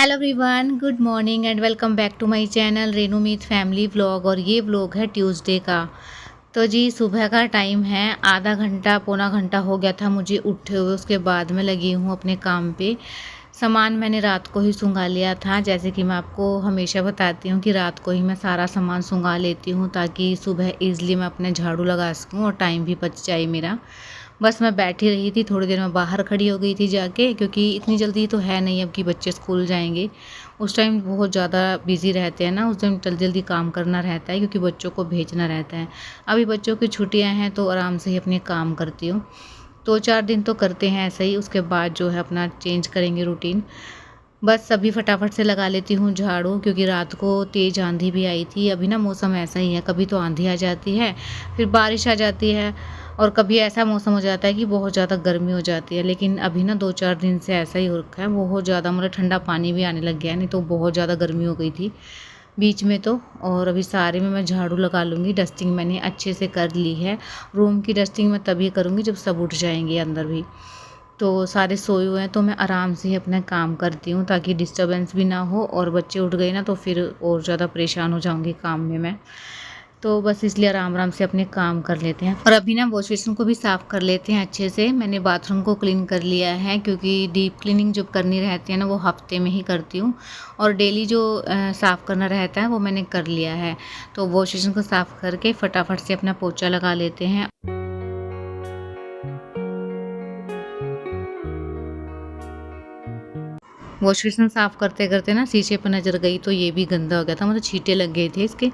Hello everyone, good morning and welcome back to my channel Renu Meet family vlog. और ये vlog है Tuesday का। तो जी सुबह का टाइम है, आधा घंटा पौना घंटा हो गया था मुझे उठे हुए। उसके बाद मैं लगी हूँ अपने काम पे। सामान मैंने रात को ही सुंघा लिया था। जैसे कि मैं आपको हमेशा बताती हूँ कि रात को ही मैं सारा सामान सुंघा लेती हूँ ताकि सुबह ईज़िली मैं अपने झाड़ू लगा सकूँ और टाइम भी बच जाए मेरा। बस मैं बैठी रही थी, थोड़ी देर में बाहर खड़ी हो गई थी जाके, क्योंकि इतनी जल्दी तो है नहीं अब कि बच्चे स्कूल जाएंगे। उस टाइम बहुत ज़्यादा बिज़ी रहते हैं ना, उस टाइम जल्दी जल्दी काम करना रहता है क्योंकि बच्चों को भेजना रहता है। अभी बच्चों की छुट्टियां हैं तो आराम से ही अपने काम करती हूँ। 2-4 दिन तो करते हैं ऐसे ही, उसके बाद जो है अपना चेंज करेंगे रूटीन। बस अभी फटाफट से लगा लेती हूँ झाड़ू, क्योंकि रात को तेज़ आंधी भी आई थी। अभी ना मौसम ऐसा ही है, कभी तो आंधी आ जाती है, फिर बारिश आ जाती है, और कभी ऐसा मौसम हो जाता है कि बहुत ज़्यादा गर्मी हो जाती है। लेकिन अभी ना 2-4 दिन से ऐसा ही हो रखा है, बहुत ज़्यादा मतलब ठंडा पानी भी आने लग गया है, नहीं तो बहुत ज़्यादा गर्मी हो गई थी बीच में तो। और अभी सारे में मैं झाड़ू लगा लूँगी। डस्टिंग मैंने अच्छे से कर ली है। रूम की डस्टिंग मैं तभी करूँगी जब सब उठ जाएंगे अंदर भी। तो सारे सोए हुए हैं तो मैं आराम से ही अपना काम करती हूँ ताकि डिस्टर्बेंस भी ना हो, और बच्चे उठ गए ना तो फिर और ज़्यादा परेशान हो जाऊँगी काम में मैं। तो बस इसलिए आराम आराम से अपने काम कर लेते हैं। और अभी ना वॉश बेसिन को भी साफ़ कर लेते हैं अच्छे से। मैंने बाथरूम को क्लीन कर लिया है, क्योंकि डीप क्लीनिंग जो करनी रहती है ना वो हफ्ते में ही करती हूँ। और डेली जो साफ़ करना रहता है वो मैंने कर लिया है। तो वॉश बेसिन को साफ़ करके फटाफट से अपना पोछा लगा लेते हैं। वॉश बेसिन साफ़ करते करते ना शीशे पर नज़र गई तो ये भी गंदा हो गया था, मतलब छींटे लग गए थे इसके।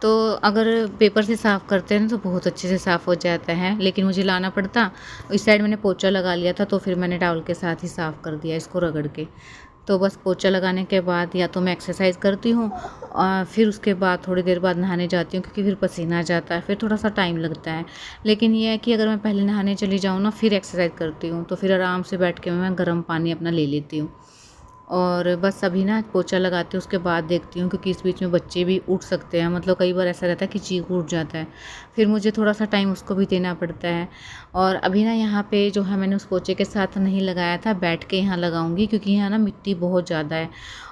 तो अगर पेपर से साफ़ करते हैं ना तो बहुत अच्छे से साफ़ हो जाता है, लेकिन मुझे लाना पड़ता। इस साइड मैंने पोछा लगा लिया था तो फिर मैंने टॉवल के साथ ही साफ़ कर दिया इसको रगड़ के। तो बस पोछा लगाने के बाद या तो मैं एक्सरसाइज करती हूँ, और फिर उसके बाद थोड़ी देर बाद नहाने जाती हूँ, क्योंकि फिर पसीना आ जाता है, फिर थोड़ा सा टाइम लगता है। लेकिन ये है कि अगर मैं पहले नहाने चली जाऊँ ना फिर एक्सरसाइज करती हूँ तो फिर आराम से बैठ के मैं गर्म पानी अपना ले लेती हूँ। और बस अभी ना पोछा लगाती हूँ, उसके बाद देखती हूँ, क्योंकि इस बीच में बच्चे भी उठ सकते हैं। मतलब कई बार ऐसा रहता है कि चीकू उठ जाता है, फिर मुझे थोड़ा सा टाइम उसको भी देना पड़ता है। और अभी ना यहाँ पे जो है मैंने उस पोछे के साथ नहीं लगाया था, बैठ के यहाँ लगाऊंगी, क्योंकि यहाँ ना मिट्टी बहुत ज़्यादा है।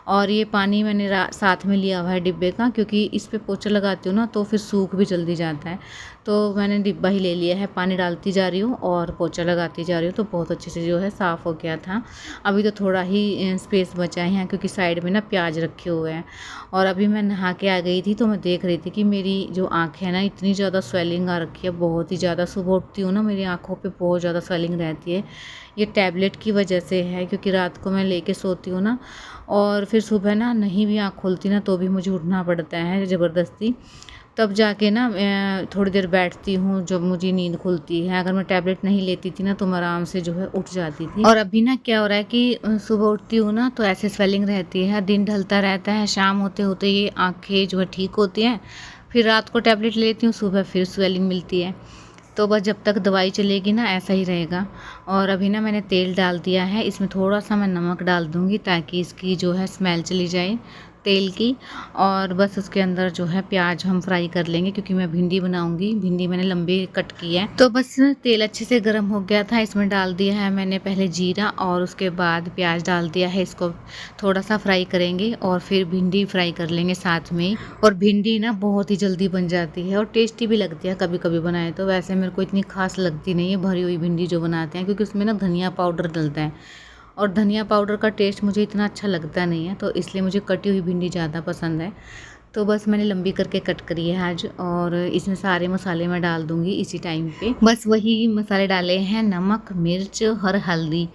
और ये पानी मैंने साथ में लिया हुआ है डिब्बे का, क्योंकि इस पे पोछा लगाती हूँ ना तो फिर सूख भी जल्दी जाता है। तो मैंने डिब्बा ही ले लिया है, पानी डालती जा रही हूँ और पोछा लगाती जा रही हूँ, तो बहुत अच्छे से जो है साफ़ हो गया था। अभी तो थोड़ा ही स्पेस बचा है यहाँ, क्योंकि साइड में ना प्याज रखे हुए हैं। और अभी मैं नहा के आ गई थी तो मैं देख रही थी कि मेरी जो आँख है ना इतनी ज़्यादा स्वेलिंग आ रखी है, बहुत ही ज़्यादा। सुबह उठती हूँ ना मेरी आँखों पे बहुत ज़्यादा स्वेलिंग रहती है। ये टैबलेट की वजह से है, क्योंकि रात को मैं लेके सोती हूँ ना, और फिर सुबह ना नहीं भी आँख खुलती ना तो भी मुझे उठना पड़ता है ज़बरदस्ती। तब जाके ना मैं थोड़ी देर बैठती हूँ जब मुझे नींद खुलती है। अगर मैं टैबलेट नहीं लेती थी ना तो मैं आराम से जो है उठ जाती थी। और अभी ना क्या हो रहा है कि सुबह उठती हूँ ना तो ऐसे स्वेलिंग रहती है, दिन ढलता रहता है, शाम होते होते ये आँखें जो है ठीक होती हैं। फिर रात को टैबलेट लेती हूँ, सुबह फिर स्वेलिंग मिलती है। तो बस जब तक दवाई चलेगी ना ऐसा ही रहेगा। और अभी ना मैंने तेल डाल दिया है, इसमें थोड़ा सा मैं नमक डाल दूँगी ताकि इसकी जो है स्मेल चली जाए तेल की। और बस उसके अंदर जो है प्याज हम फ्राई कर लेंगे, क्योंकि मैं भिंडी बनाऊंगी। भिंडी मैंने लंबी कट की है। तो बस तेल अच्छे से गर्म हो गया था, इसमें डाल दिया है मैंने पहले जीरा और उसके बाद प्याज डाल दिया है। इसको थोड़ा सा फ्राई करेंगे और फिर भिंडी फ्राई कर लेंगे साथ में ही। और भिंडी ना बहुत ही जल्दी बन जाती है और टेस्टी भी लगती है कभी कभी बनाए तो। वैसे मेरे को इतनी खास लगती नहीं है भरी हुई भिंडी जो बनाते हैं, क्योंकि उसमें ना धनिया पाउडर डलता है, और धनिया पाउडर का टेस्ट मुझे इतना अच्छा लगता नहीं है, तो इसलिए मुझे कटी हुई भिंडी ज़्यादा पसंद है। तो बस मैंने लंबी करके कट करी है आज, और इसमें सारे मसाले मैं डाल दूँगी इसी टाइम पे। बस वही मसाले डाले हैं, नमक, मिर्च और हल्दी।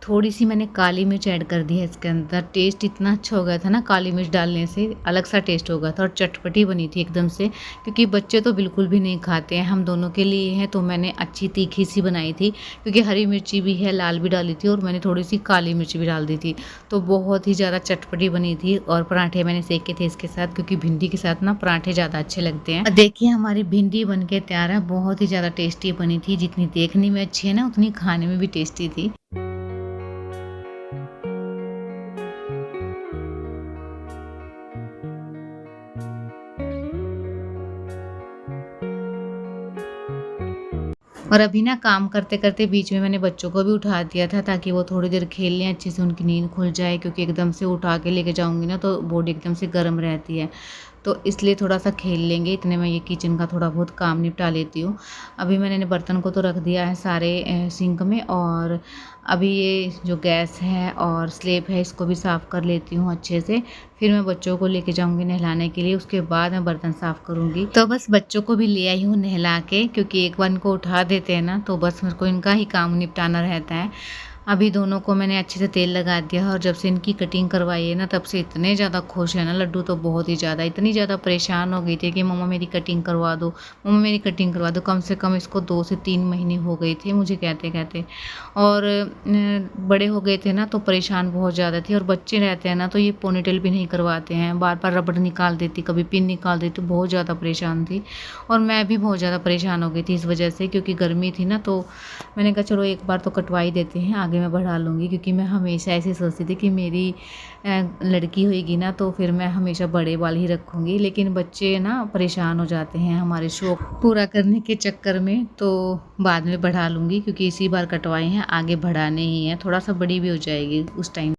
थोड़ी सी मैंने काली मिर्च ऐड कर दी है इसके अंदर। टेस्ट इतना अच्छा हो गया था ना काली मिर्च डालने से, अलग सा टेस्ट हो गया था और चटपटी बनी थी एकदम से, क्योंकि बच्चे तो बिल्कुल भी नहीं खाते हैं, हम दोनों के लिए हैं तो मैंने अच्छी तीखी सी बनाई थी, क्योंकि हरी मिर्ची भी है, लाल भी डाली थी और मैंने थोड़ी सी काली मिर्च भी डाल दी थी। तो बहुत ही ज़्यादा चटपटी बनी थी। और पराठे मैंने सेके थे इसके साथ, क्योंकि भिंडी के साथ ना पराठे ज़्यादा अच्छे लगते हैं। देखिए हमारी भिंडी बन के तैयार है, बहुत ही ज़्यादा टेस्टी बनी थी। जितनी देखने में अच्छी है ना उतनी खाने में भी टेस्टी थी। और अभी ना काम करते-करते बीच में मैंने बच्चों को भी उठा दिया था ताकि वो थोड़ी देर खेल लें, अच्छे से उनकी नींद खुल जाए, क्योंकि एकदम से उठा के लेके जाऊँगी ना तो बॉडी एकदम से गर्म रहती है। तो इसलिए थोड़ा-सा खेल लेंगे, इतने में ये किचन का थोड़ा बहुत काम निपटा लेती हूँ। अभी मैंने बर्तन को तो रख दिया है सारे सिंक में, और अभी ये जो गैस है और स्लेब है इसको भी साफ़ कर लेती हूँ अच्छे से। फिर मैं बच्चों को लेके जाऊँगी नहलाने के लिए, उसके बाद मैं बर्तन साफ़ करूँगी। तो बस बच्चों को भी ले आई हूँ नहला के, क्योंकि एक बार इनको उठा देते हैं ना तो बस मेरे को इनका ही काम निपटाना रहता है। अभी दोनों को मैंने अच्छे से तेल लगा दिया है, और जब से इनकी कटिंग करवाई है ना तब से इतने ज़्यादा खुश है ना लड्डू, तो बहुत ही ज़्यादा, इतनी ज़्यादा परेशान हो गई थी कि मम्मा मेरी कटिंग करवा दो, मम्मा मेरी कटिंग करवा दो। कम से कम इसको 2 से 3 महीने हो गए थे मुझे कहते-कहते, और बड़े हो गए थे ना तो परेशान बहुत ज़्यादा थी। और बच्चे रहते हैं ना तो ये पोनीटेल भी नहीं करवाते हैं, बार-बार रबड़ निकाल देती, कभी पिन निकाल देती, बहुत ज़्यादा परेशान थी। और मैं भी बहुत ज़्यादा परेशान हो गई थी इस वजह से, क्योंकि गर्मी थी ना तो मैंने कहा चलो एक बार तो कटवा ही देते हैं, आगे मैं बढ़ा लूँगी। क्योंकि मैं हमेशा ऐसे सोचती थी कि मेरी लड़की होएगी ना तो फिर मैं हमेशा बड़े बाल ही रखूँगी, लेकिन बच्चे ना परेशान हो जाते हैं हमारे शौक पूरा करने के चक्कर में, तो बाद में बढ़ा लूँगी, क्योंकि इसी बार कटवाए हैं, आगे बढ़ाने ही हैं, थोड़ा-सा बड़ी भी हो जाएगी उस टाइम।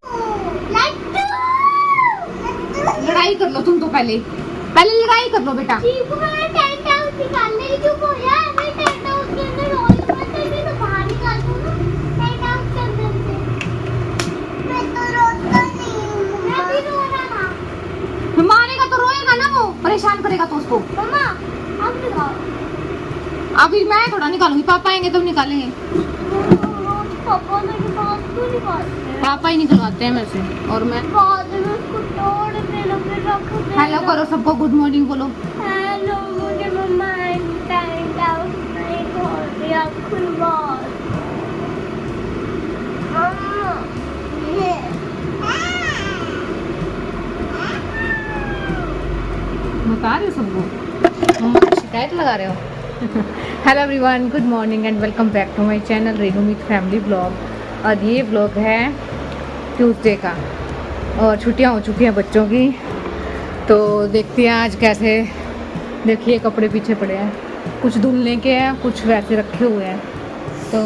लड़ाई कर लो तुम तो पहले लड़ाई कर लो बेटा। मारेगा तो रोएगा ना, वो परेशान करेगा तो उसको। मम्मा आप निकालो। अभी मैं थोड़ा निकालूंगी, पापा आएंगे तब निकालेंगे। पापा मेरे पास क्यों निकालते हैं? पापा ही निकलवाते हैं वैसे, और मैं बाद में उसको तोड़ देना, फिर रख देना। हेलो करो सबको, गुड मॉर्निंग बोलो। हेलो, मुझे मम्मा टाइम आउट नहीं खोल दिया, खुलवा बता रहे हो सबको, मम्मा की शिकायत लगा रहे हो। Hello everyone, good morning and welcome back to my channel Renu Meet family blog. और ये ब्लॉग है ट्यूसडे का, और छुट्टियां हो चुकी हैं बच्चों की, तो देखते हैं आज कैसे। देखिए कपड़े पीछे पड़े हैं, कुछ धुलने के हैं, कुछ वैसे रखे हुए हैं। तो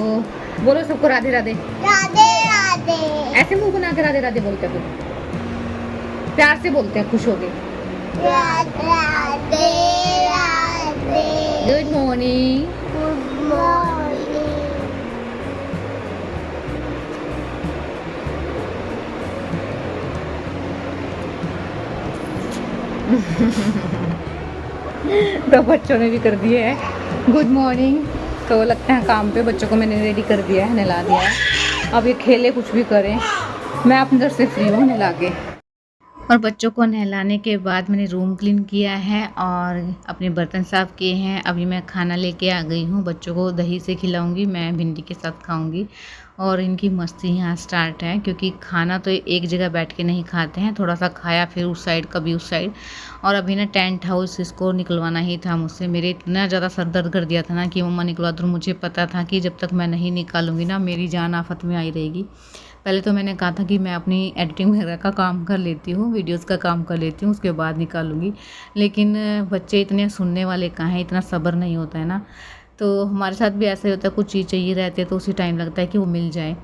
बोलो सबको राधे राधे। राधे राधे। ऐसे मुंह बना के राधे राधे बोलते हैं, फिर प्यार से बोलते हैं, खुश हो गए। Radhe Radhe. Good morning. Good morning. तो बच्चों ने भी कर दिए है गुड मॉर्निंग। तो लगता है काम पे, बच्चों को मैंने रेडी कर दिया है, नहला दिया है। अब ये खेले कुछ भी करें, मैं अपनी तरफ से फ्री हूँ नहला के। और बच्चों को नहलाने के बाद मैंने रूम क्लीन किया है और अपने बर्तन साफ़ किए हैं। अभी मैं खाना लेके आ गई हूँ, बच्चों को दही से खिलाऊंगी, मैं भिंडी के साथ खाऊंगी। और इनकी मस्ती यहाँ स्टार्ट है, क्योंकि खाना तो एक जगह बैठ के नहीं खाते हैं, थोड़ा सा खाया फिर उस साइड कभी उस साइड। और अभी ना टेंट हाउस इसको निकलवाना ही था मुझसे, मेरे इतना ज़्यादा सर दर्द कर दिया था ना कि मम्मा निकलवा दो। मुझे पता था कि जब तक मैं नहीं निकालूंगी ना मेरी जान आफत में आई रहेगी। पहले तो मैंने कहा था कि मैं अपनी एडिटिंग वगैरह का काम कर लेती हूँ, वीडियोस का काम कर लेती हूँ, उसके बाद निकालूंगी। लेकिन बच्चे इतने सुनने वाले कहाँ हैं, इतना सब्र नहीं होता है ना। तो हमारे साथ भी ऐसा ही होता है, कुछ चीज़ चाहिए रहती है तो उसी टाइम लगता है कि वो मिल जाए।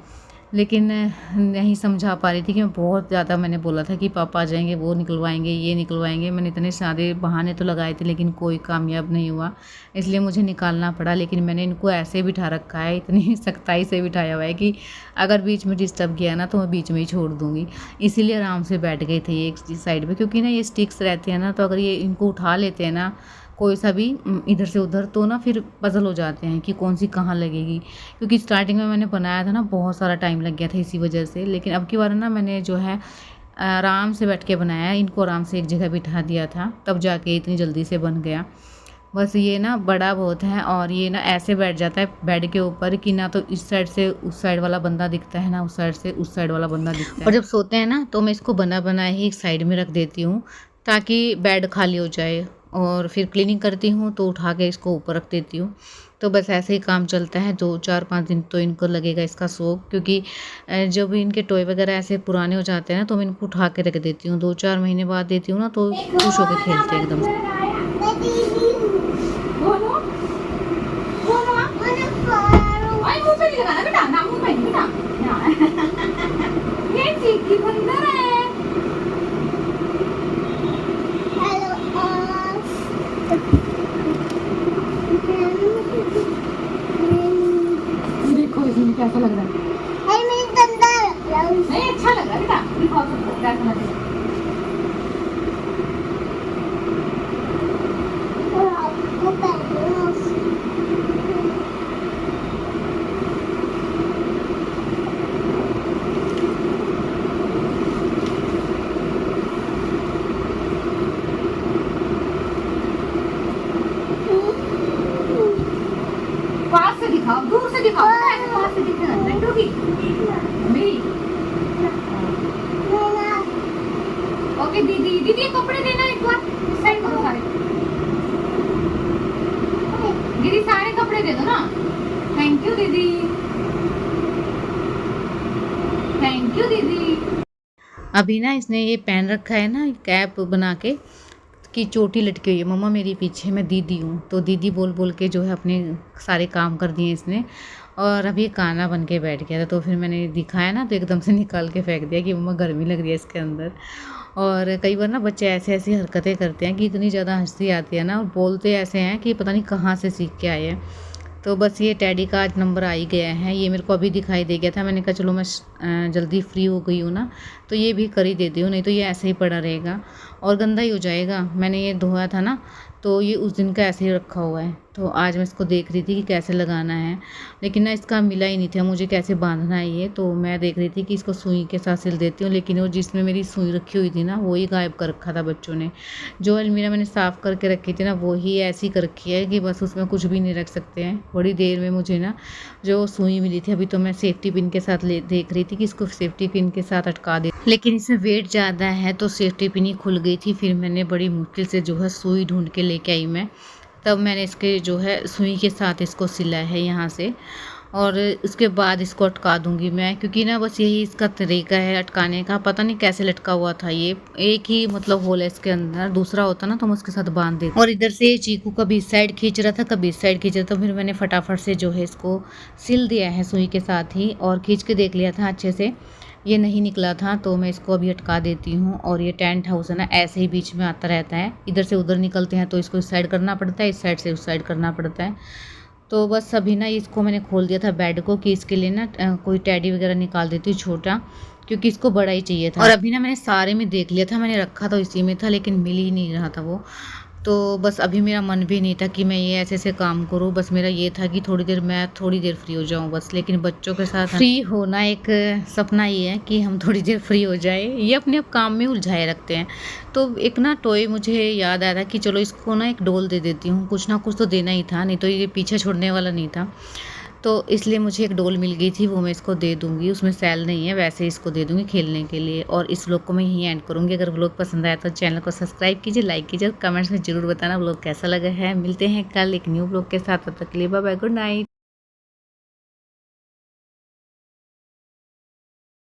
लेकिन नहीं समझा पा रही थी कि मैं बहुत ज़्यादा, मैंने बोला था कि पापा आ जाएंगे, वो निकलवाएंगे, ये निकलवाएंगे। मैंने इतने सारे बहाने तो लगाए थे लेकिन कोई कामयाब नहीं हुआ, इसलिए मुझे निकालना पड़ा। लेकिन मैंने इनको ऐसे बिठा रखा है, इतनी सख्ताई से बिठाया हुआ है कि अगर बीच में डिस्टर्ब किया ना तो मैं बीच में ही छोड़ दूँगी। इसीलिए आराम से बैठ गए थे एक साइड पर, क्योंकि ना ये स्टिक्स रहते हैं ना, तो अगर ये इनको उठा लेते हैं ना कोई सा भी इधर से उधर, तो ना फिर पजल हो जाते हैं कि कौन सी कहाँ लगेगी। क्योंकि स्टार्टिंग में मैंने बनाया था ना, बहुत सारा टाइम लग गया था इसी वजह से। लेकिन अब की बार ना मैंने जो है आराम से बैठ के बनाया, इनको आराम से एक जगह बिठा दिया था, तब जाके इतनी जल्दी से बन गया। बस ये ना बड़ा बहुत है, और ये ना ऐसे बैठ जाता है बेड के ऊपर कि ना तो इस साइड से उस साइड वाला बंदा दिखता है, ना उस साइड से उस साइड वाला बंदा दिखता है। और जब सोते हैं ना तो मैं इसको बना बनाए ही एक साइड में रख देती हूँ, ताकि बेड खाली हो जाए। और फिर क्लीनिंग करती हूँ तो उठा के इसको ऊपर रख देती हूँ। तो बस ऐसे ही काम चलता है, 2-4-5 दिन तो इनको लगेगा इसका शौक। क्योंकि जब इनके टॉय वगैरह ऐसे पुराने हो जाते हैं ना तो मैं इनको उठा के रख देती हूँ, 2-4 महीने बाद देती हूँ ना तो खुश होकर खेलते हैं एकदम से। ये बंदर है। देखो इसमें कैसा लग रहा है। नहीं अच्छा लग रहा है बेटा, दिखाओ सबको कैसा लग रहा है। पास से दिखाओ, दूर से दिखाओ, ऐसे पास से दिखने लगता है क्योंकि मेरी ओके दीदी, दीदी ये कपड़े देना एक बार, इस साइड करो सारे, दीदी सारे कपड़े दे दो ना। थैंक यू दीदी, थैंक यू दीदी। अभी ना इसने ये पहन रखा है ना कैप बना के कि चोटी लटकी हुई है, मम्मा मेरी पीछे, मैं दीदी हूँ, तो दीदी बोल बोल के जो है अपने सारे काम कर दिए इसने। और अभी ये काना बन के बैठ गया था, तो फिर मैंने दिखाया ना तो एकदम से निकाल के फेंक दिया कि मम्मा गर्मी लग रही है इसके अंदर। और कई बार ना बच्चे ऐसे ऐसी हरकतें करते हैं कि इतनी ज़्यादा हंसी आती है ना, और बोलते ऐसे हैं कि पता नहीं कहाँ से सीख के आए हैं। तो बस ये टैडी का आज नंबर आ ही गया है, ये मेरे को अभी दिखाई दे गया था, मैंने कहा चलो मैं जल्दी फ्री हो गई हूँ ना तो ये भी कर ही देती हूँ, नहीं तो ये ऐसे ही पड़ा रहेगा और गंदा ही हो जाएगा। मैंने ये धोया था ना तो ये उस दिन का ऐसे ही रखा हुआ है, तो आज मैं इसको देख रही थी कि कैसे लगाना है, लेकिन ना इसका मिला ही नहीं था मुझे कैसे बांधना है ये। तो मैं देख रही थी कि इसको सुई के साथ सिल देती हूँ, लेकिन वो जिसमें मेरी सुई रखी हुई थी ना वो ही गायब कर रखा था बच्चों ने। जो अलमीरा मैंने साफ़ करके रखी थी ना वो ही ऐसी कर रखी है कि बस उसमें कुछ भी नहीं रख सकते हैं। बड़ी देर में मुझे ना जो सुई मिली थी, अभी तो मैं सेफ्टी पिन के साथ देख रही थी कि इसको सेफ्टी पिन के साथ अटका दे, लेकिन इसमें वेट ज़्यादा है तो सेफ्टी पिन ही खुल गई थी। फिर मैंने बड़ी मुश्किल से जो है सुई ढूंढ के लेके आई मैं, तब मैंने इसके जो है सुई के साथ इसको सिला है यहाँ से, और उसके बाद इसको अटका दूंगी मैं, क्योंकि ना बस यही इसका तरीका है अटकाने का। पता नहीं कैसे लटका हुआ था ये, एक ही मतलब होल है इसके अंदर, दूसरा होता ना तो हम उसके साथ बांध देते। और इधर से चीकू कभी इस साइड खींच रहा था कभी इस साइड खींच रहा था, तो फिर मैंने फटाफट से जो है इसको सिल दिया है सुई के साथ ही, और खींच के देख लिया था अच्छे से, ये नहीं निकला था, तो मैं इसको अभी अटका देती हूँ। और ये टेंट हाउस है ना ऐसे ही बीच में आता रहता है, इधर से उधर निकलते हैं तो इसको इस साइड करना पड़ता है, इस साइड से उस साइड करना पड़ता है। तो बस अभी ना इसको मैंने खोल दिया था बेड को कि इसके लिए ना कोई टेडी वगैरह निकाल देती हूँ छोटा, क्योंकि इसको बड़ा ही चाहिए था। और अभी ना मैंने सारे में देख लिया था, मैंने रखा तो इसी में था लेकिन मिल ही नहीं रहा था वो। तो बस अभी मेरा मन भी नहीं था कि मैं ये ऐसे ऐसे काम करूँ, बस मेरा ये था कि मैं थोड़ी देर फ्री हो जाऊँ बस। लेकिन बच्चों के साथ फ्री होना एक सपना ही है कि हम थोड़ी देर फ्री हो जाए, ये अपने आप काम में उलझाए रखते हैं। तो एक ना टॉय मुझे याद आया था कि चलो इसको ना एक डॉल दे देती हूँ, कुछ ना कुछ तो देना ही था, नहीं तो ये पीछे छोड़ने वाला नहीं था। तो इसलिए मुझे एक डॉल मिल गई थी, वो मैं इसको दे दूँगी, उसमें सेल नहीं है, वैसे ही इसको दे दूँगी खेलने के लिए। और इस व्लॉग को मैं यहीं एंड करूँगी। अगर व्लॉग पसंद आया तो चैनल को सब्सक्राइब कीजिए, लाइक कीजिए और कमेंट्स में ज़रूर बताना व्लॉग कैसा लगा है। मिलते हैं कल एक न्यू व्लॉग के साथ, तब तक के लिए बाय बाय, गुड नाइट।